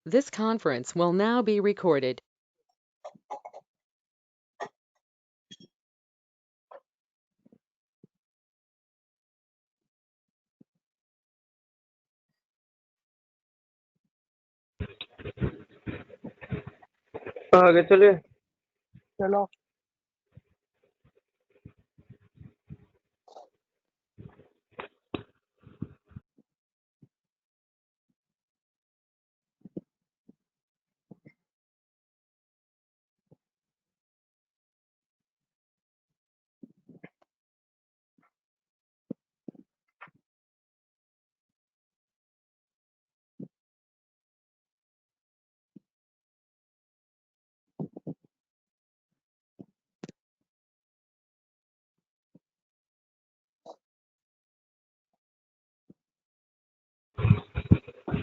This conference will now be recorded. आगे चले। चलो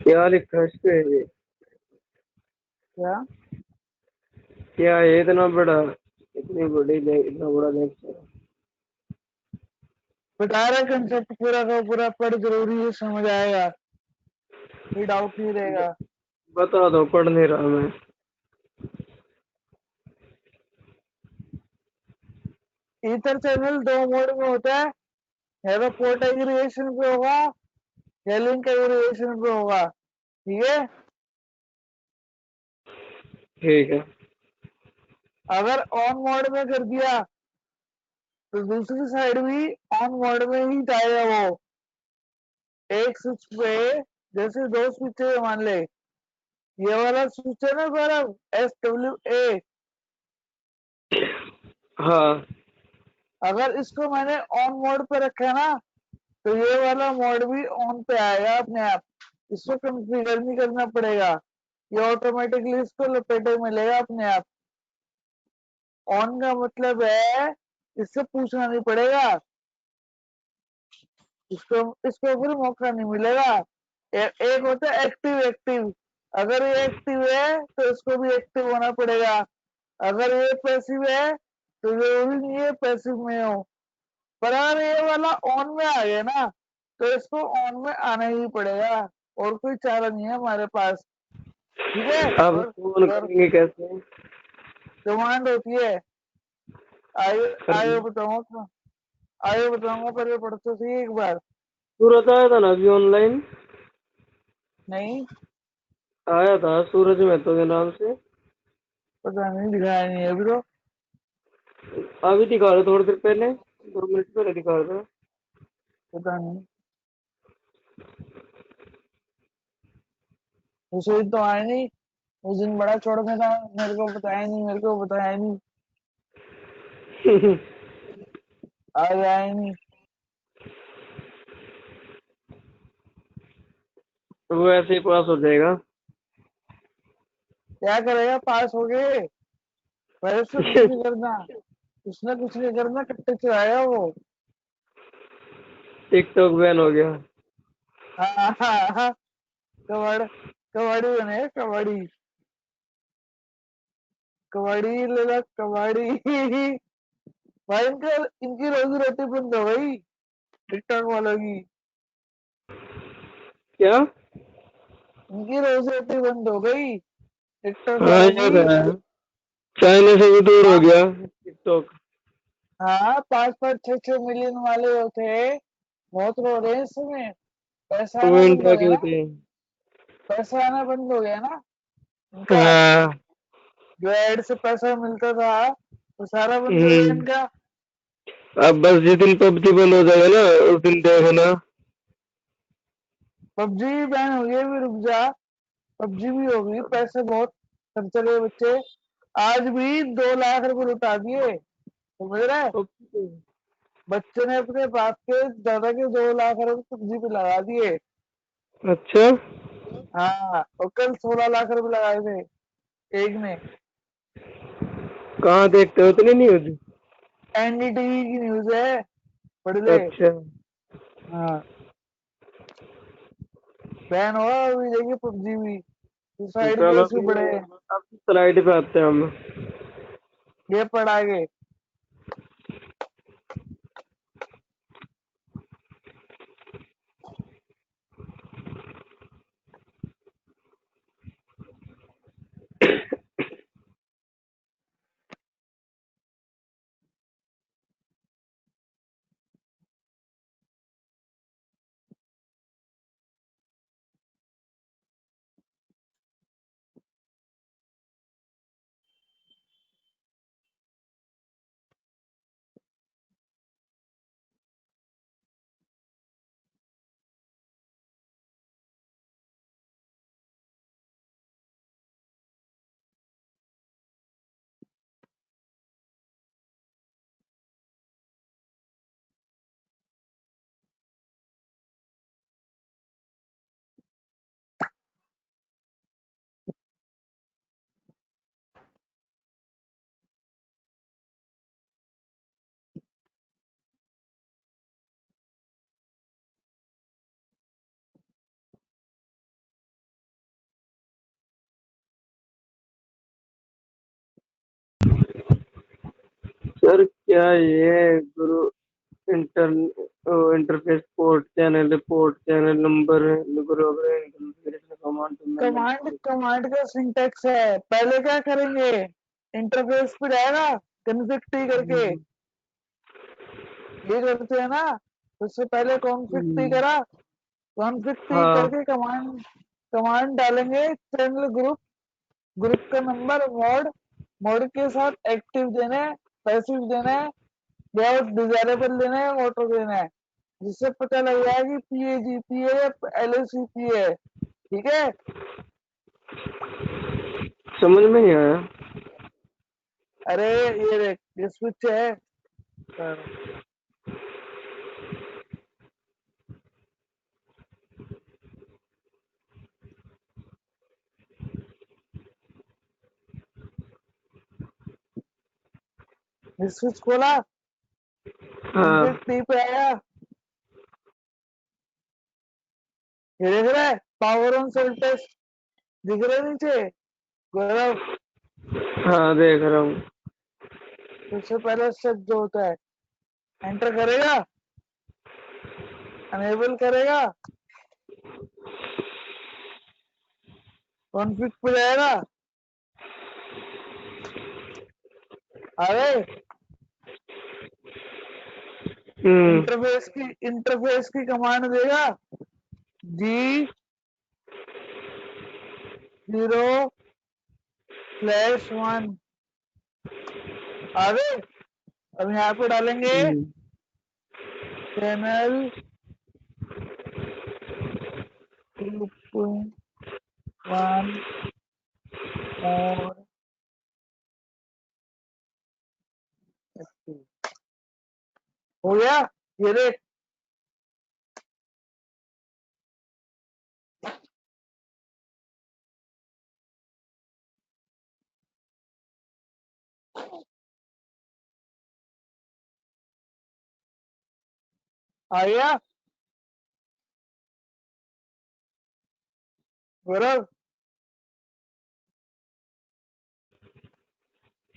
क्या लिखा है इस पे? क्या क्या है इतना बड़ा, इतना बड़ा लेक्चर? बता रहा कंसेप्ट पूरा का पूरा पढ़ जरूरी है, समझ आएगा, कोई डाउट नहीं रहेगा। बता दो, पढ़ नहीं रहा मैं। ईथर चैनल दो मोड में होता है, या तो पोर्ट एग्रीगेशन पे होगा या लिंक एग्रीगेशन पे होगा। ठीक है, ठीक है। अगर ऑन मोड में कर दिया तो दूसरी साइड भी ऑन मोड में ही जाएगा। वो एक स्विच पे, जैसे दो स्विच है मान ले, ये वाला स्विच है ना गौरव, SWA। हाँ, अगर इसको मैंने ऑन मोड पे रखा है ना, तो ये वाला मोड भी ऑन पे आएगा अपने आप। इसको कॉन्फ़िगर नहीं करना पड़ेगा, ये ऑटोमेटिकली इसको लपेटे में लेगा अपने आप। ऑन का मतलब है इससे पूछना नहीं पड़ेगा, इसको फिर मौका नहीं मिलेगा। एक होता है एक्टिव एक्टिव, अगर ये एक्टिव है तो इसको भी एक्टिव होना पड़ेगा। अगर ये पैसिव है तो जरूरी नहीं है पैसिव में हो, पर अगर ये वाला ऑन में आ गया ना तो इसको ऑन में आना ही पड़ेगा, और कोई चारा नहीं है हमारे पास। ठीक है, अब फोन और करेंगे कैसे? डिमांड होती है। आगे आगे करेंगे। बताऊंगा, आगे बताऊंगा, पहले पढ़ तो सही एक बार। सूरज आया था ना अभी ऑनलाइन? नहीं, आया था सूरज मेहतो के नाम से। पता नहीं, दिखाया नहीं है अभी तो। अभी दिखा रहा, थोड़ी देर पहले, 2 मिनट पहले दिखा रहा था। पता नहीं, उस दिन तो आया नहीं, उस दिन बड़ा चौड़ में था, मेरे को बताया नहीं, मेरे को बताया नहीं, आज आया नहीं। तो वो ऐसे ही पास हो जाएगा। क्या करेगा, पास हो गए, पहले से कुछ नहीं करना, उसने कुछ नहीं करना, कट्टे चलाएगा वो। टिकटॉक बैन हो गया। हाँ हाँ हाँ, कबड़ कबड्डी बने, कबड्डी, कबड्डी ले लो कबड्डी। भाई इनका, इनकी रोजी रोटी बंद हो गई टिकटॉक वालों की, क्या? इनकी रोजी रोटी बंद हो गई टिकटॉक हाँ, वालों ये की। तो है। चाइना से भी दूर हो गया टिकटॉक। हाँ, 5-5 6-6 मिलियन वाले जो थे, बहुत रो रहे हैं इस समय, पैसा वो आना बंद इंडिया हो के गया ना, होते हैं। पैसा आना बंद हो गया ना इनका। हाँ। जो एड से पैसा मिलता था वो सारा बंद हो गया हम्म। इनका। अब बस जिस दिन पबजी बंद हो जाएगा ना, उस दिन देखना। पबजी भी बैन हो गई, भी रुक जा, पबजी भी होगी, पैसे बहुत खर्च रहे बच्चे, आज भी 2 लाख रुपए लुटा दिए, समझ रहा है। बच्चे ने अपने बाप के दादा के 2 लाख रुपए पबजी पे लगा दिए। अच्छा। हाँ, और कल 16 लाख रुपए लगाए थे एक ने। कहाँ देखते हो इतनी न्यूज? NDTV की न्यूज है, पढ़ ले। अच्छा। हाँ, बैन हुआ अभी, देखिए पबजी भी, सुसाइड चलो केस भी बढ़े। अब स्लाइड पे आते हैं हम। ये पढ़ आगे। सर क्या ये गुरु इंटर पोर्ट चैनल नंबर गुरु कॉन्फ़िगरेशन कमांड कमांड कमांड का सिंटेक्स है। पहले क्या करेंगे, इंटरफेस पे जाएगा, कॉन्फ़िग टी करके ये करते हैं ना, तो उससे पहले कॉन्फ़िग टी करा, कॉन्फ़िग टी हाँ करके कमांड कमांड डालेंगे, चैनल ग्रुप, ग्रुप का नंबर, मोड, मोड के साथ एक्टिव देना है, पैसिव देना है, लेआउट डिजायरेबल देना है, ऑटो देना है, जिससे पता लग जाएगा कि पीएजीपी है या एलएसीपी है। ठीक है, समझ में नहीं आया। अरे ये देख, ये स्विच है सर, ये स्विच खोला, हाँ कॉन्फ़िग टी पे आया, ये देख रहा है पावर ऑन सेल टेस्ट दिख रहा है नीचे गौरव। हाँ देख रहा हूँ। सबसे पहला स्टेप जो होता है, एंटर करेगा, अनेबल करेगा, कॉन्फ़िग पे जाएगा, अरे इंटरफेस की कमांड देगा, G0/1 आगे। अब यहाँ पे डालेंगे चैनल ग्रुप 1 और हो गया, ये देख, आ गया गौरव।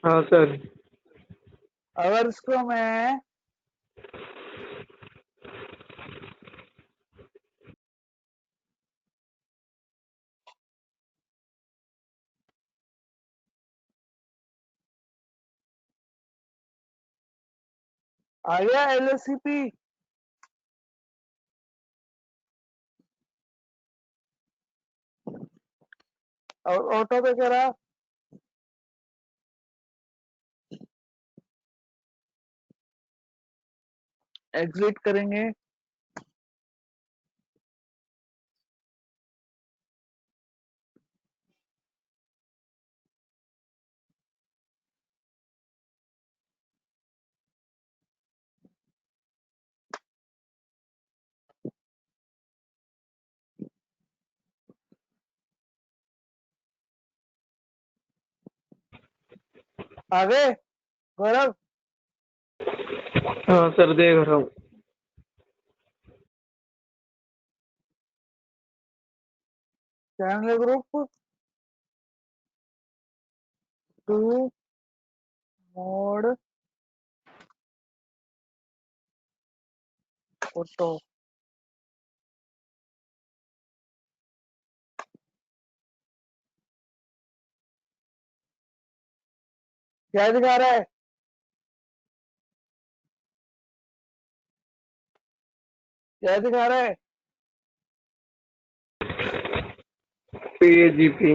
हाँ सर। अगर इसको मैं आ गया एलएसीपी, और ऑटो पे करा, एग्जिट करेंगे, आगे गौरव, हाँ सर देख रहा हूँ। चैनल ग्रुप 2 मोड ऑटो, क्या दिखा रहा है, क्या दिखा रहा है, पीएजीपी।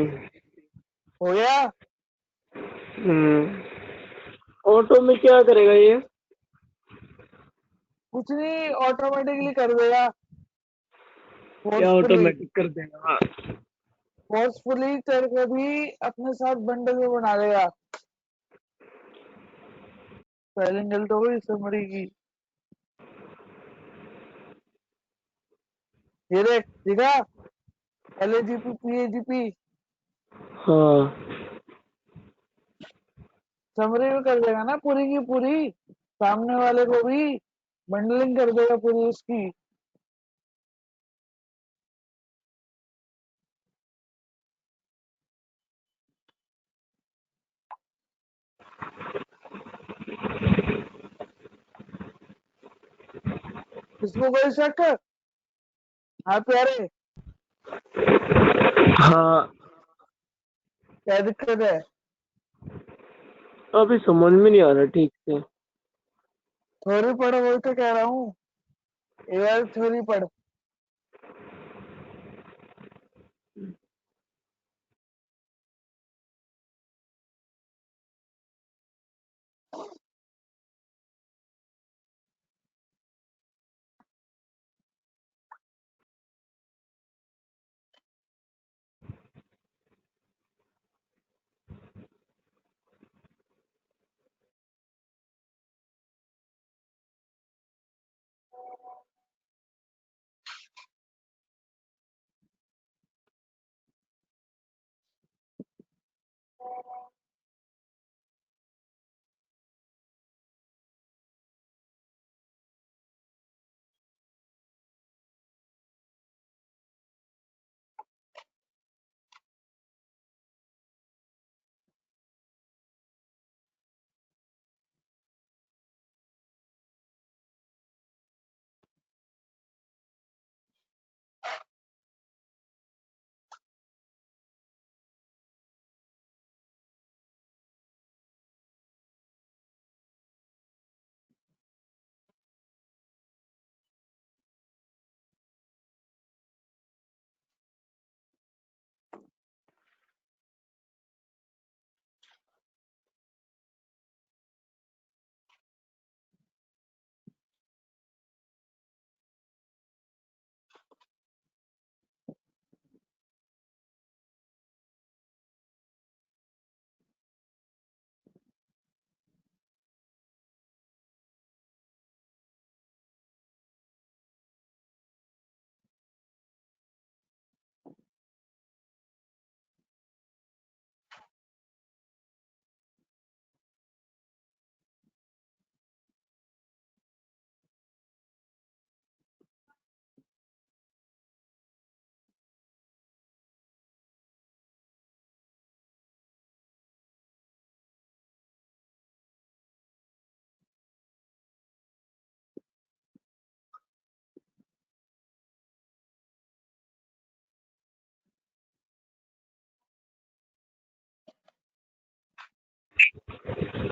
हो गया। ऑटो में क्या करेगा ये? कुछ नहीं, ऑटोमेटिकली कर देगा, क्या फोर्सफुली, ऑटोमेटिक कर देगा? फोर्सफुली करके भी अपने साथ बंडल में बना देगा। पहले गलत हो गई समरी की, ये देख दिखा, एलएजीपी पीएजीपी हाँ समरी में कर देगा ना पूरी की पूरी, सामने वाले को भी बंडलिंग कर देगा पूरी उसकी। इसमें कोई शक है? हाँ प्यारे, हाँ, क्या दिक्कत है? अभी समझ में नहीं आ रहा ठीक से। थोड़ी पढ़, वही तो कह रहा हूँ, एक बार थोड़ी पढ़।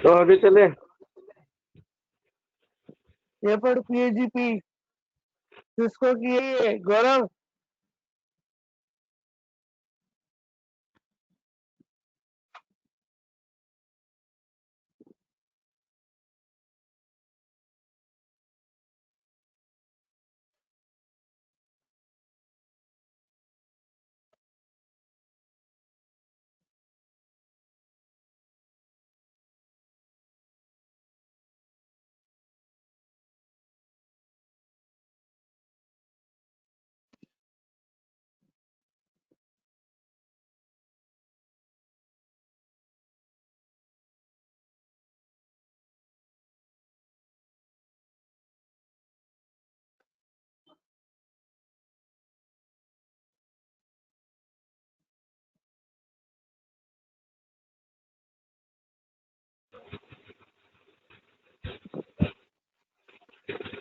तो आगे चले। ये पढ़ पीएजीपी, किसको किए गौरव?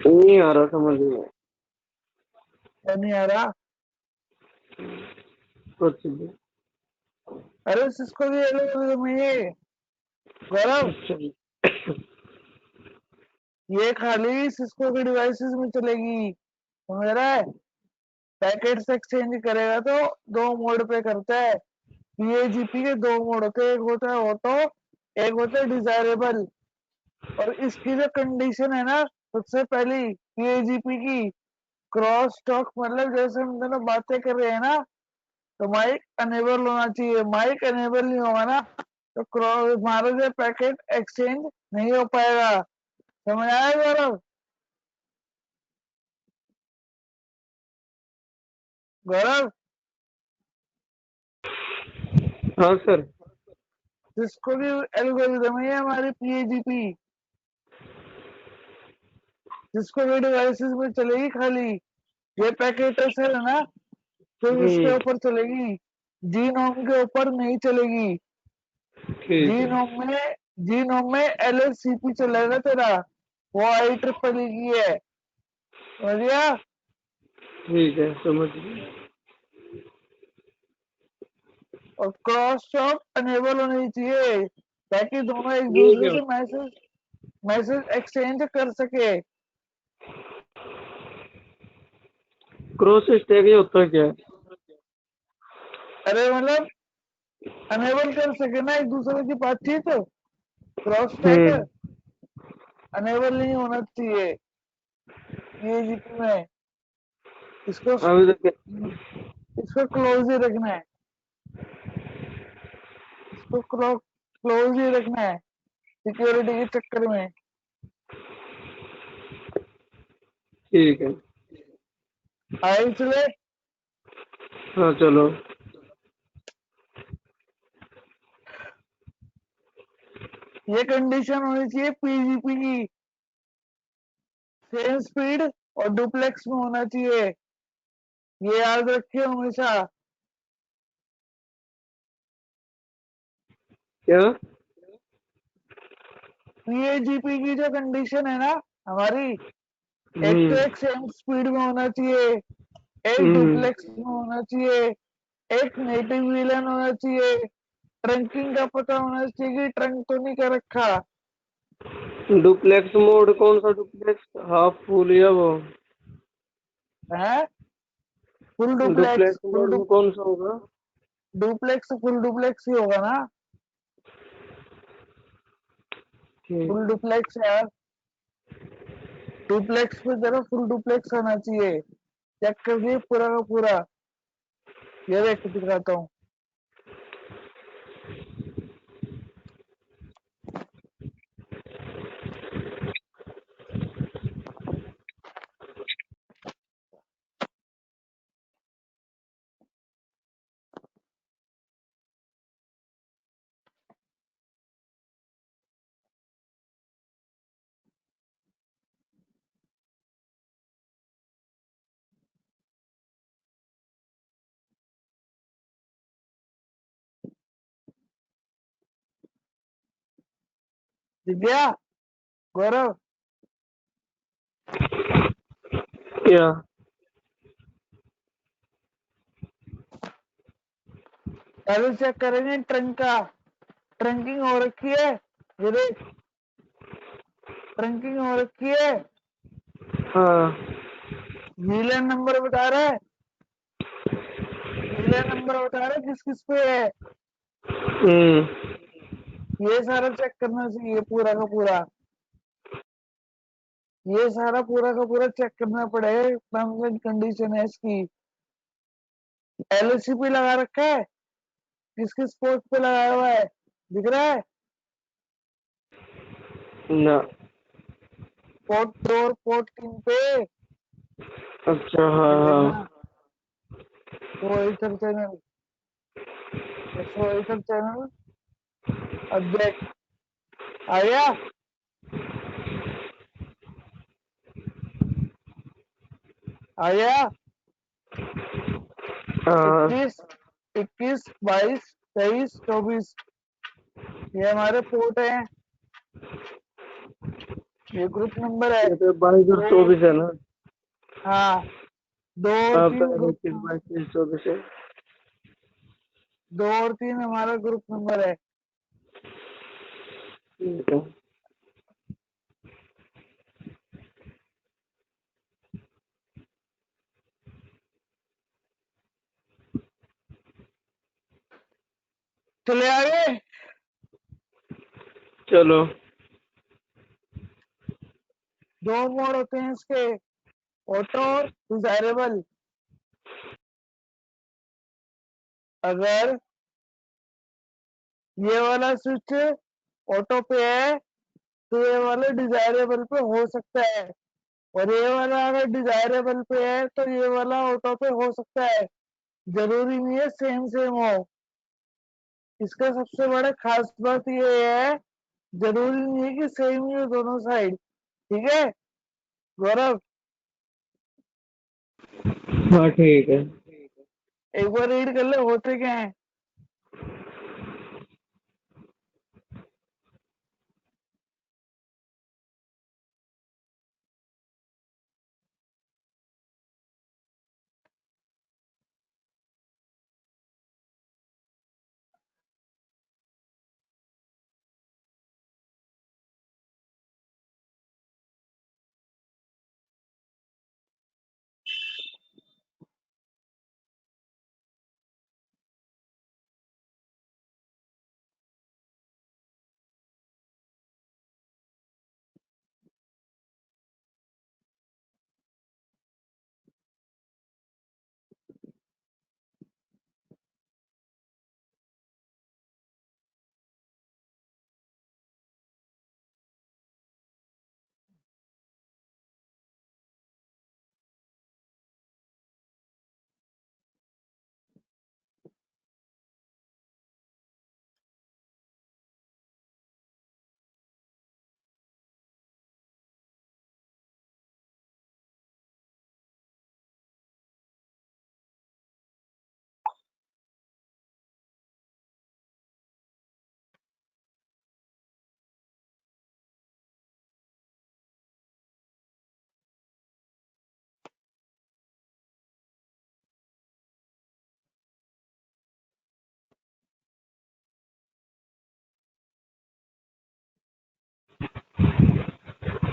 नहीं आ रहा समझ में। क्या नहीं आ रहा? कुछ भी। अरे सिस्को की एल्गोरिथम है ये गौरव, ये खाली सिस्को के डिवाइसेस में चलेगी, समझ रहा है? पैकेट्स एक्सचेंज करेगा तो दो मोड पे करता है। पीएजीपी के दो मोड होते हैं, एक होता है ऑटो, एक होता है डिजायरेबल। और इसकी जो कंडीशन है ना, सबसे पहली पीएजीपी की, क्रॉस टॉक, मतलब जैसे हम दोनों बातें कर रहे हैं ना, तो माइक अनेबल होना चाहिए। माइक अनेबल नहीं होगा ना तो क्रॉस हमारा जो पैकेट एक्सचेंज नहीं हो पाएगा। समझ आया गौरव? गौरव, हाँ सर। जिसको भी एल्गोरिदम है हमारी पीएजीपी, जिसको भी डिवाइसेस में चलेगी खाली, ये पैकेट है ना, तो इसके ऊपर चलेगी, जीनोम के ऊपर नहीं चलेगी। ठीक है। जीनोम में एलएससीपी चलेगा तेरा, वो आई ट्रिपल की है। समझ गया? ठीक है, समझ गया। और क्रॉस टॉक अनेबल होनी चाहिए ताकि दोनों एक ये दूसरे क्या से मैसेज एक्सचेंज कर सके। क्रॉस स्टैक ये होता है क्या? अरे मतलब अनेबल कर सके ना एक दूसरे की बातचीत। क्रॉस टैक हम्म। अनेबल नहीं होना चाहिए पीएचपी में। इसको अभी तक इसको क्लोज ही रखना है। इसको क्लोज ही रखना है सिक्योरिटी के चक्कर में। ठीक है। इसलिए हाँ चलो। ये कंडीशन होनी चाहिए पीजीपी की। सेम स्पीड और डुप्लेक्स में होना चाहिए। ये याद रखिए हमेशा। क्या? पीएजीपी की जो कंडीशन है ना हमारी, एक तो हम्म। एक सेम स्पीड में होना चाहिए, एक हम्म। डुप्लेक्स में होना चाहिए, एक नेटिव विलन होना चाहिए, ट्रंकिंग का पता होना चाहिए कि ट्रंक तो नहीं कर रखा डुप्लेक्स मोड कौन सा डुप्लेक्स, हाफ फुल या वो? है। फुल डुप्लेक्स डुप्लेक्स मोड में कौन सा होगा? डुप्लेक्स फुल डुप्लेक्स ही होगा ना। ठीक। फुल डुप्लेक्स है। डुप्लेक्स पे जरा फुल डुप्लेक्स आना चाहिए। चेक करिए पूरा का पूरा। ये देख दिखाता हूँ। दिख गया गौरव? क्या? पहले चेक करेंगे ट्रंक का। ट्रंकिंग हो रखी है। ये देख ट्रंकिंग हो रखी है। हाँ। वीलन नंबर बता रहा है। वीलन नंबर बता रहा है किस किस पे है। हम्म। ये सारा चेक करना चाहिए पूरा का पूरा। ये सारा पूरा का पूरा चेक करना पड़ेगा। टर्म्स एंड कंडीशन है इसकी। एलएससी पे लगा रखा है। किस किस पोर्ट पे लगाया हुआ है दिख रहा है? ना। पोर्ट 2 और पोर्ट 3 पे। अच्छा, हाँ ये देखना। हाँ। तो इथर चैनल, सो इथर चैनल अब देख आया। आया हाँ। 21 21 22 23 24। ये हमारे पोर्ट है। ये ग्रुप नंबर है। ये तो 22 और 24 है ना? हाँ 2 और हाँ, 3 पहले ग्रुप। 22 23 24 है। 2 और 3 हमारा ग्रुप नंबर है। ठीक है। चले आगे। चलो। 2 मोड होते हैं इसके, ऑटो और डिजायरेबल। अगर ये वाला स्विच ऑटो पे है तो ये वाला डिजायरेबल पे हो सकता है, और ये वाला अगर डिजायरेबल पे है तो ये वाला ऑटो पे हो सकता है। जरूरी नहीं है सेम सेम हो। इसका सबसे बड़ा खास बात ये है, जरूरी नहीं है कि सेम ही हो दोनों साइड। ठीक है गौरव? हाँ ठीक है। एक बार रीड कर ले होते क्या है।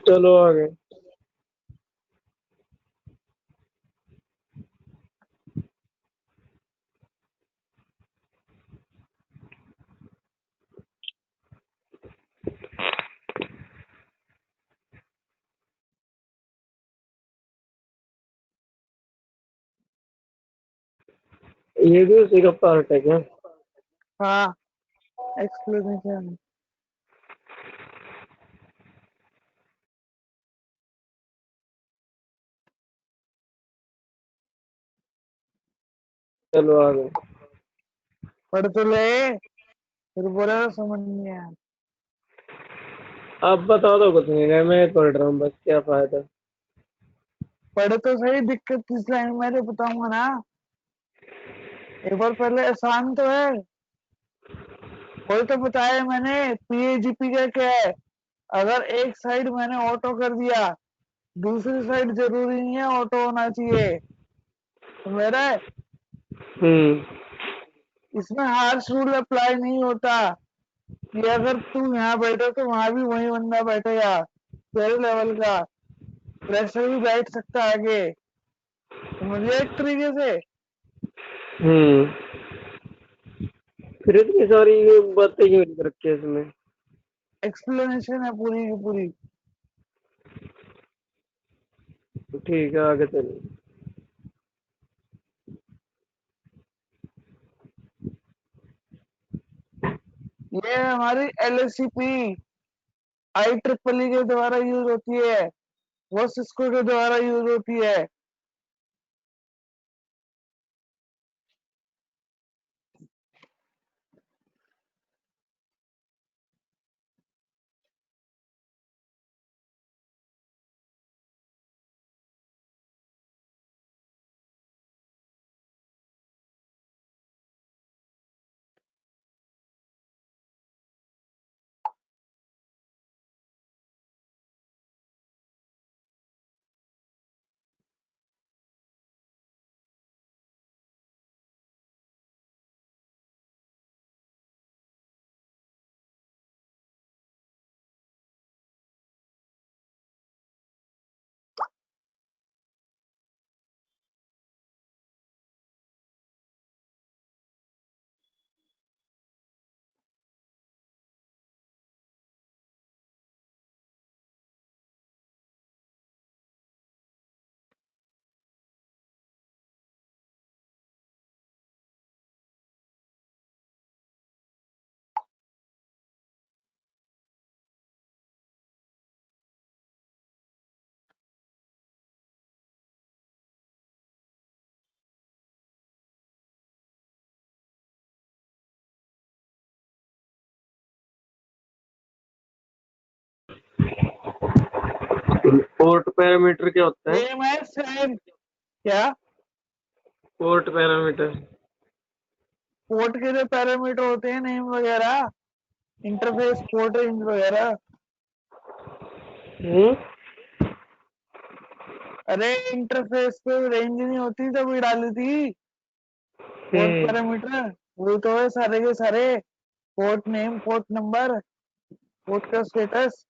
चलो आगे। ये भी उसी का पार्ट है क्या? हाँ, एक्सप्लेनेशन। चलो आगे। पढ़ तो ले, फिर बोला समझ नहीं आया। आप बता दो, कुछ नहीं है, मैं पढ़ रहा हूँ बस, क्या फायदा। पढ़ तो सही, दिक्कत किस लाइन में है बताऊंगा ना। एक बार पहले आसान तो है, वही तो बताया मैंने। पीएजीपी का क्या है, अगर एक साइड मैंने ऑटो कर दिया, दूसरी साइड जरूरी नहीं है ऑटो होना चाहिए। तो मेरा इसमें हार्श रूल अप्लाई नहीं होता कि अगर तू यहाँ बैठो तो वहां भी वही बंदा बैठेगा तेरे लेवल का। प्रेशर भी बैठ सकता है आगे, समझिए एक तरीके से। हम्म फिर इतनी सारी ये बातें क्यों लिख रखी है इसमें? एक्सप्लेनेशन है पूरी की पूरी। ठीक है, आगे चलिए। ये हमारी एलएससीपी आई ट्रिपल ई के द्वारा यूज होती है, वो सिस्को के द्वारा यूज होती है। पोर्ट पैरामीटर क्या होता है? सेम है सेम। क्या? Port parameter. पोर्ट के जो पैरामीटर होते हैं नेम वगैरह, इंटरफेस पोर्ट रेंज वगैरह। हम्म अरे इंटरफेस पे रेंज नहीं होती तभी डाली थी पोर्ट पैरामीटर। वो तो है सारे के सारे, port name, port number, port का स्टेटस।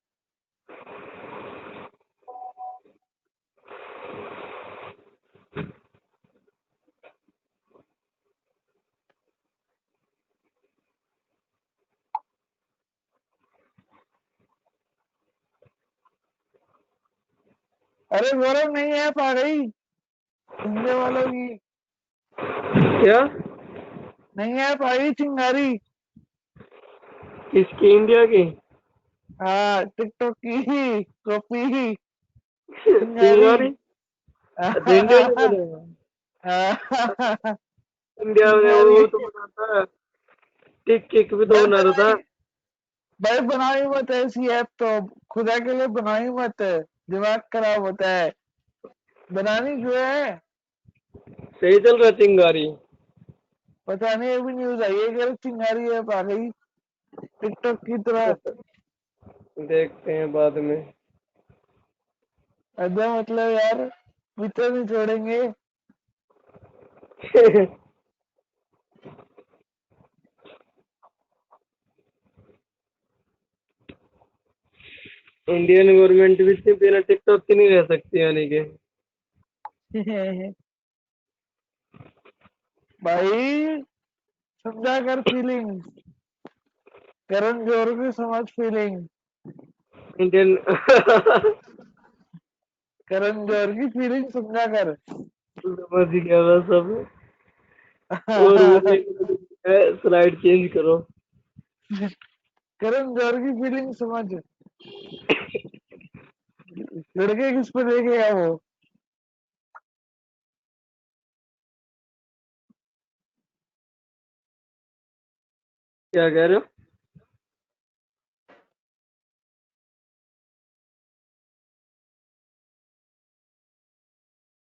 अरे गौरव नहीं ऐप आ गई चिंगे वालों की, क्या? नहीं ऐप आ गई चिंगारी। किसकी, इंडिया की? हाँ टिकटॉक की कॉपी चिंगारी। चिंगारी? अच्छा, इंडिया में चलेगा। इंडिया में चिंगारी। वो तो बनाता है, टिक किक भी तो भाई बना रहा था। बनाई, भाई बनाई मत ऐसी ऐप तो, खुदा के लिए बनाई मत, दिमाग खराब होता है। बनानी क्यों है? सही चल रहा है चिंगारी। पता नहीं, अभी न्यूज आई है कि चिंगारी ऐप आ गई टिकटॉक की तरह। देखते हैं बाद में। अदा मतलब यार, मित्र नहीं छोड़ेंगे। इंडियन गवर्नमेंट भी सिर्फ बिना टिकटॉक के नहीं रह सकती, यानी कि। भाई समझा कर फीलिंग, करण जौहर की समझ फीलिंग, इंडियन करण जौहर की फीलिंग समझा कर। समझ गया मैं सब। और वो एक स्लाइड चेंज करो। करण जौहर की फीलिंग समझ। लड़के किस पे देखेगा वो। क्या कह रहे हो?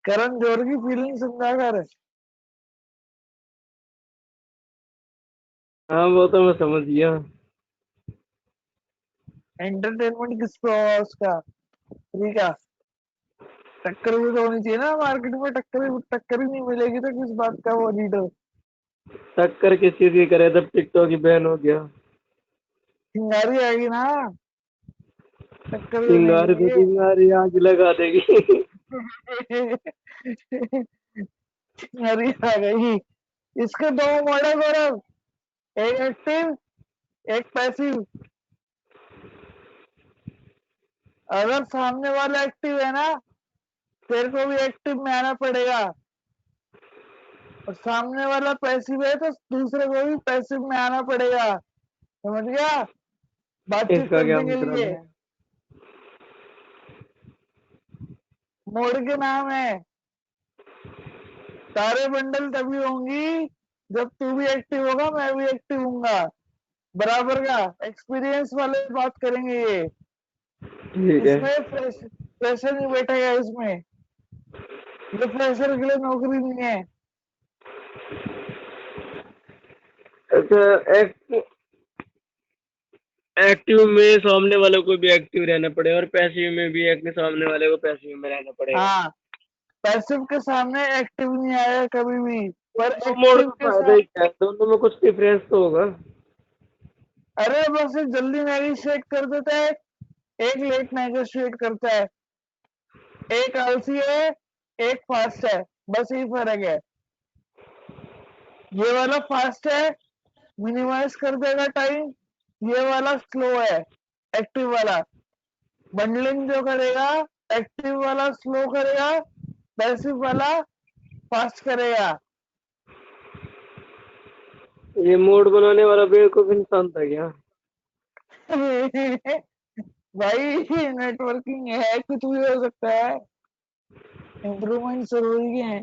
करण जौहर की फीलिंग समझा कर। हाँ, वो तो मैं समझ गया। एंटरटेनमेंट किस पे होगा उसका, फ्री का। टक्कर भी तो होनी चाहिए ना मार्केट में, टक्कर ही नहीं मिलेगी तो किस बात का वो लीडर। टक्कर किस चीज की करे, तब टिकटॉक ही बैन हो गया। चिंगारी आएगी ना टक्कर देने के चिंगारी तो लिए। चिंगारी आग लगा देगी। चिंगारी आ गई। इसके दो मॉडल गौरव, एक एक्टिव एक पैसिव। अगर सामने वाला एक्टिव है ना, तेरे को भी एक्टिव में आना पड़ेगा, और सामने वाला पैसिव है तो दूसरे को भी पैसिव में आना पड़ेगा। समझ गया, बातचीत इसका क्या करने के मतलब लिए। है? मोड के नाम है। तारे बंडल तभी होंगी जब तू भी एक्टिव होगा, मैं भी एक्टिव हूंगा, बराबर का एक्सपीरियंस वाले बात करेंगे ये। ठीक है। इसमें प्रेशर नहीं बैठेगा इसमें, ये प्रेशर के लिए नौकरी नहीं है। अच्छा, एक्टिव में सामने वाले को भी एक्टिव रहना पड़ेगा, और पैसिव में भी एक सामने वाले को पैसिव में रहना पड़ेगा। हाँ, पैसिव के सामने एक्टिव नहीं आएगा कभी भी, पर दो मोड एक्टिव का के फायदा साथ। ही क्या है? दोनों में कुछ डिफरेंस तो होगा। अरे बस जल्दी नेगोशिएट कर देता है, एक लेट नेगोशिएट करता है, एक आलसी है एक फास्ट है, बस यही फर्क है। ये वाला फास्ट है, मिनिमाइज कर देगा टाइम, ये वाला स्लो है, एक्टिव वाला। बंडलिंग जो करेगा, एक्टिव वाला स्लो करेगा, पैसिव वाला फास्ट करेगा। ये मोड बनाने वाला बेवकूफ इंसान था क्या? भाई नेटवर्किंग है, कुछ भी हो सकता है, इम्प्रूवमेंट जरूरी है।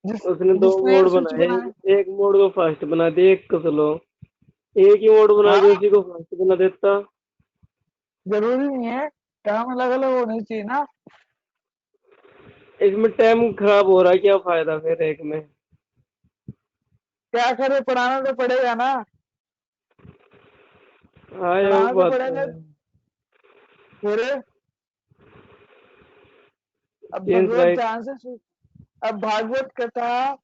जिस उसने दो जिसने मोड स्विच बनाए, बनाया। एक मोड को फास्ट बना दिया, एक को स्लो। एक ही मोड बना के हाँ, उसी को फास्ट बना देता। जरूरी नहीं है, काम अलग अलग होने चाहिए ना। इसमें टाइम खराब हो रहा है, क्या फायदा फिर एक में? क्या करे, पढ़ाना तो पड़ेगा ना, हाँ, ये वो पढ़ाना तो बात तो पड़ेगा। है। फिर अब चेंज भगवत राइट। जहां से अब भागवत कथा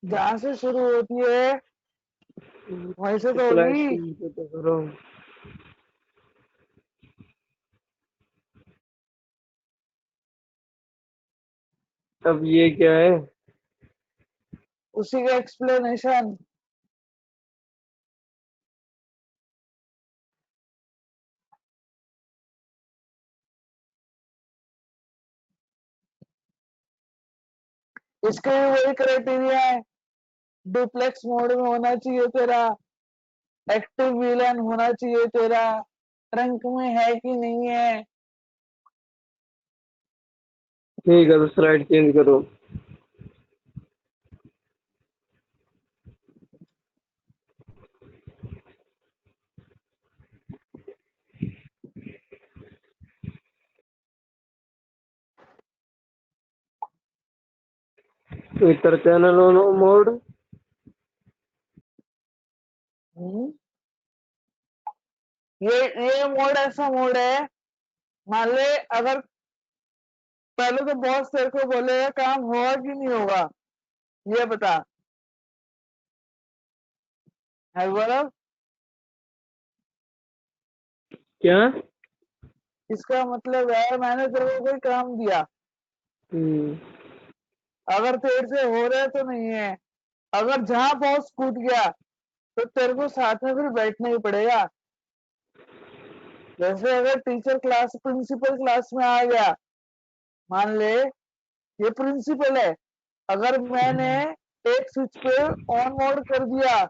जहां से शुरू होती है वहीं से तो स्लाइड होगी। चेंज तो करो। अब ये क्या है? उसी का एक्सप्लेनेशन। इसके भी वही क्राइटेरिया है, डुप्लेक्स मोड में होना चाहिए तेरा, एक्टिव विलन होना चाहिए तेरा, ट्रंक में है कि नहीं है। ठीक है, तो स्लाइड चेंज करो। Twitter channel on mode. हम्म, ये मोड ऐसा मोड है, मान ले अगर पहले तो बॉस तेरे को बोलेगा काम होगा कि नहीं होगा, ये बता, है बोलो। क्या? इसका मतलब है मैंने तेरे को कोई काम दिया, अगर तेरे से हो रहा है तो नहीं है, अगर जहां बॉस कूद गया तो तेरे को साथ में फिर बैठना ही पड़ेगा। जैसे अगर टीचर क्लास प्रिंसिपल क्लास में आ गया, मान ले ये प्रिंसिपल है, अगर मैंने एक स्विच पे ऑन मोड कर दिया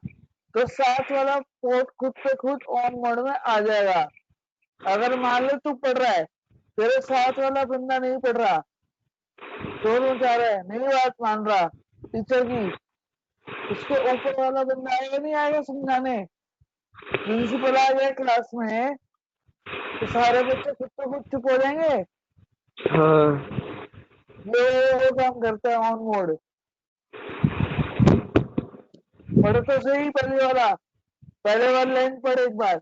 तो साथ वाला पोर्ट खुद पे खुद ऑन मोड में आ जाएगा। अगर मान ले तू पढ़ रहा है, तेरे साथ वाला बंदा नहीं पढ़ रहा, शोर मचा रहा है, नहीं बात मान रहा टीचर की, उसके ऊपर वाला बंदा आएगा नहीं आएगा समझाने? प्रिंसिपल आ गया क्लास में तो सारे बच्चे खुद पे खुद चुप हो जाएंगे। हाँ। वो काम करता है ऑन मोड। पढ़ तो सही पहले वाला लाइन पढ़ एक बार।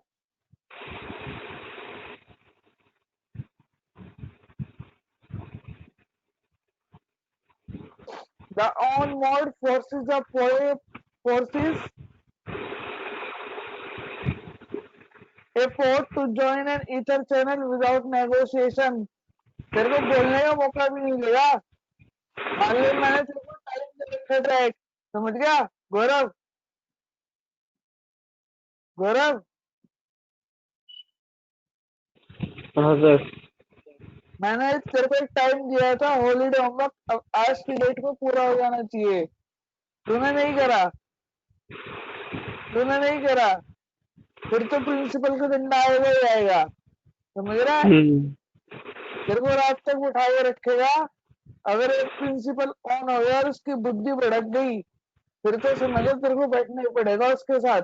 The on mode forces a port to join an ether channel without negotiation। तेरे को बोलने का मौका भी नहीं मिलेगा। मान लो मैंने तेरे को टाइम दे रखा था एक, समझ गया गौरव? गौरव हाँ सर। मैंने तेरे को एक टाइम दिया था, हॉलीडे होमवर्क आज की डेट में पूरा हो जाना चाहिए, तूने नहीं करा, तूने नहीं करा, फिर तो प्रिंसिपल का डंडा आएगा ही आएगा, समझ रहा है? तेरे को रात तक उठा के रखेगा। अगर एक प्रिंसिपल ऑन हो गया और उसकी बुद्धि भड़क गई, फिर तो समझ तेरे को बैठना ही पड़ेगा उसके साथ।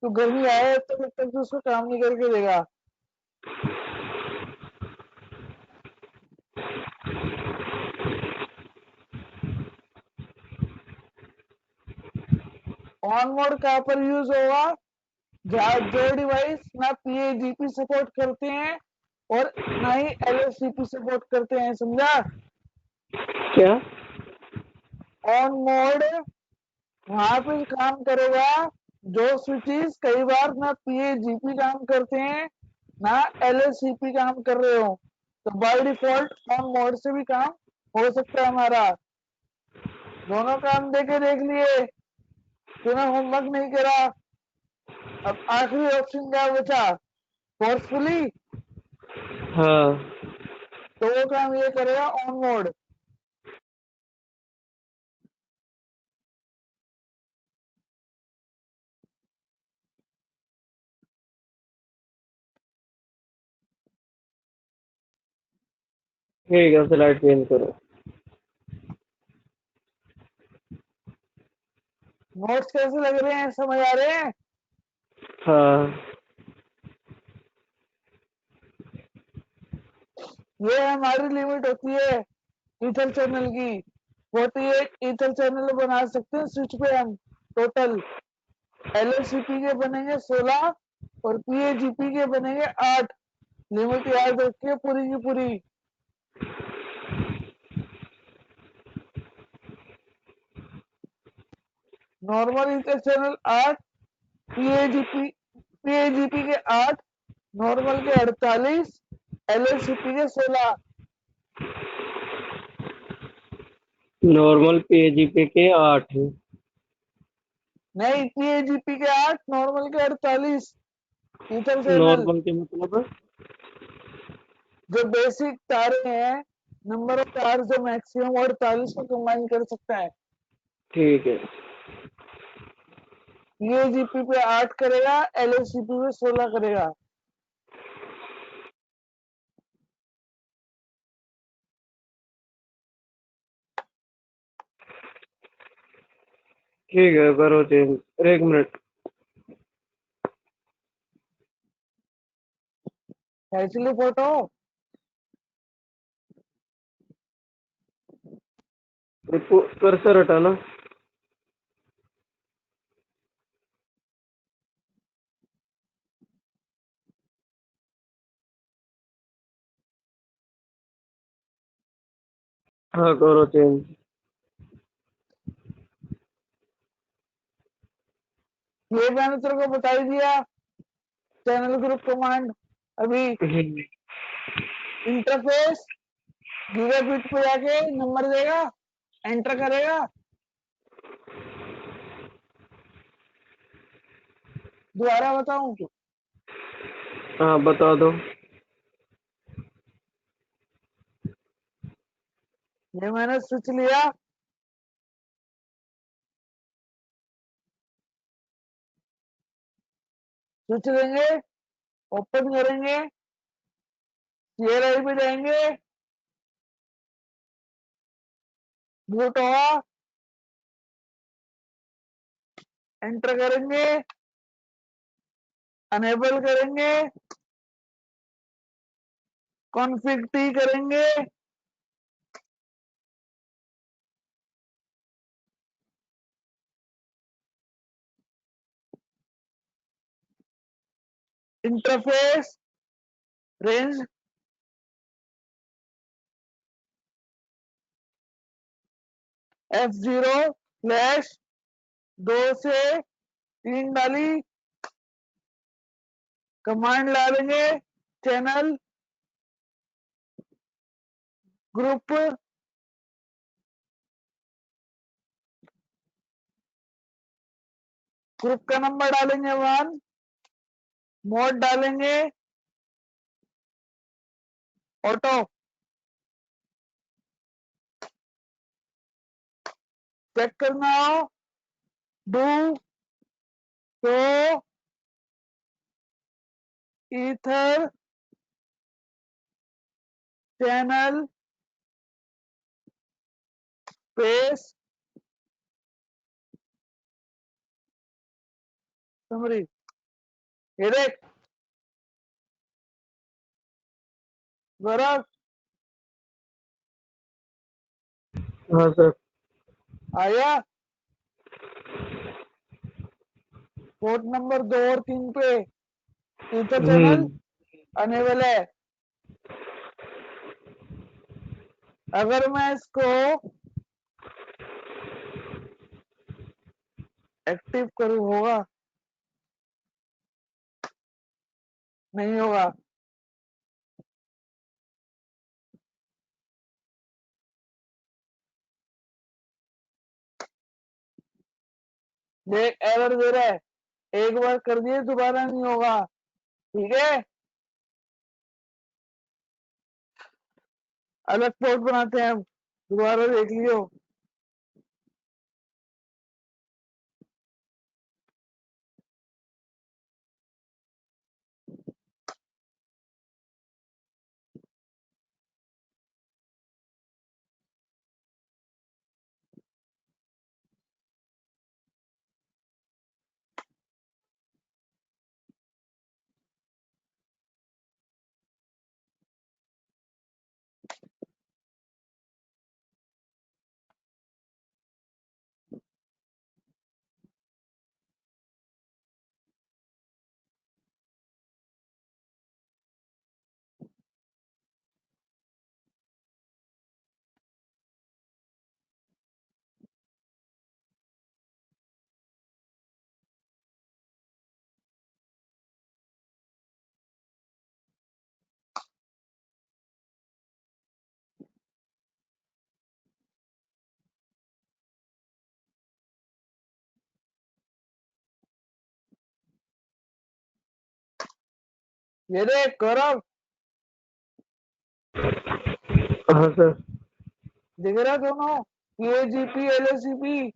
तू घर ही आए तो जब तक तू उसको काम नहीं करके देगा। ऑन मोड कहाँ पर यूज होगा? जो डिवाइस ना पीएजीपी सपोर्ट करते हैं और ना ही एलएससीपी सपोर्ट करते हैं, समझा? क्या? ऑन मोड वहां पे काम करेगा जो स्विचेस कई बार ना पीएजीपी काम करते हैं ना एलएससीपी काम कर रहे हो, तो बाय डिफॉल्ट ऑन मोड से भी काम हो सकता है हमारा। दोनों काम देके देख लिए, तूने होमवर्क नहीं करा, अब आखिरी ऑप्शन क्या बचा? फोर्सफुली, हाँ। तो वो काम ये करेगा ऑन मोड। ठीक है, स्लाइड चेंज करो। नोट्स कैसे लग रहे हैं, समझ आ रहे हैं? हाँ। ये हमारी लिमिट होती है ईथर चैनल की। 48 ईथर चैनल बना सकते हैं स्विच पे हम टोटल। एलएससीपी के बनेंगे 16 और पीएजीपी के बनेंगे 8। लिमिट याद रखिए पूरी की पूरी। नॉर्मल ईथर चैनल 8, पीएजीपी के 8, नॉर्मल के 48, एलएससीपी के 16। नॉर्मल पीएजीपी के 8। नहीं, पीएजीपी के 8, नॉर्मल के 48 ईथर चैनल। नॉर्मल के मतलब? जो बेसिक तारे हैं, नंबर ऑफ तार जो मैक्सिमम 48 को कंबाइन कर सकता है। ठीक है। पीएजीपी पे 8 करेगा, एलएससीपी पे 16 करेगा। ठीक है, करो चेंज। एक मिनट। एक्चुअली फोटो कर्सर हटाना। हाँ, करो चेंज। ये मैंने तेरे को बता ही दिया, चैनल ग्रुप कमांड। अभी इंटरफेस गीगाबिट पे जाके नंबर देगा, एंटर करेगा। दोबारा बताऊं? हाँ बता दो। ये मैंने स्विच लिया, स्विच लेंगे, ओपन करेंगे, CLI पे जाएंगे, बूट होगा, एंटर करेंगे, अनेबल करेंगे, कॉन्फ़िग टी करेंगे, इंटरफेस रेंज F0/2 से 3 डाली, कमांड डालेंगे, चैनल ग्रुप, ग्रुप का नंबर डालेंगे 1, मोड डालेंगे ऑटो, चेक करना हो डू तो ईथर चैनल स्पेस समरी। ये देख गौरव, हाँ सर। आया पोर्ट नंबर 2 और 3 पे ईथर चैनल अनेबल है। अगर मैं इसको एक्टिव करूँ होगा? नहीं होगा। देख एरर दे रहा है, एक बार कर दिए दोबारा नहीं होगा, ठीक है? अलग पोर्ट बनाते हैं, दोबारा देख लियो। ये देख गौरव, हाँ सर। दिख रहा दोनों PAGP LACP?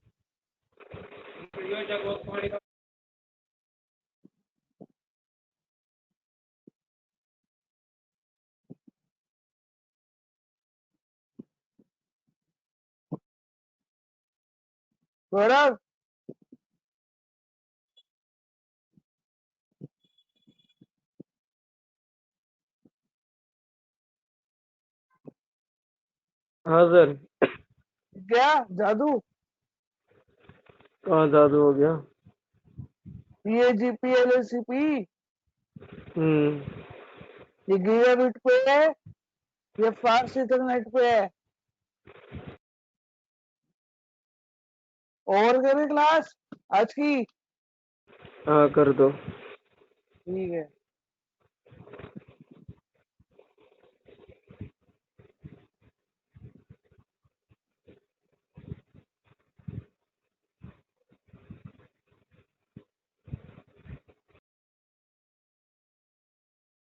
गौरव हाँ सर। क्या जादू? कहाँ जादू हो गया? PAGP LACP हम्म। ये गीगाबिट पे है, ये फास्ट इथरनेट पे है। और करे क्लास आज की? हाँ कर दो। ठीक है।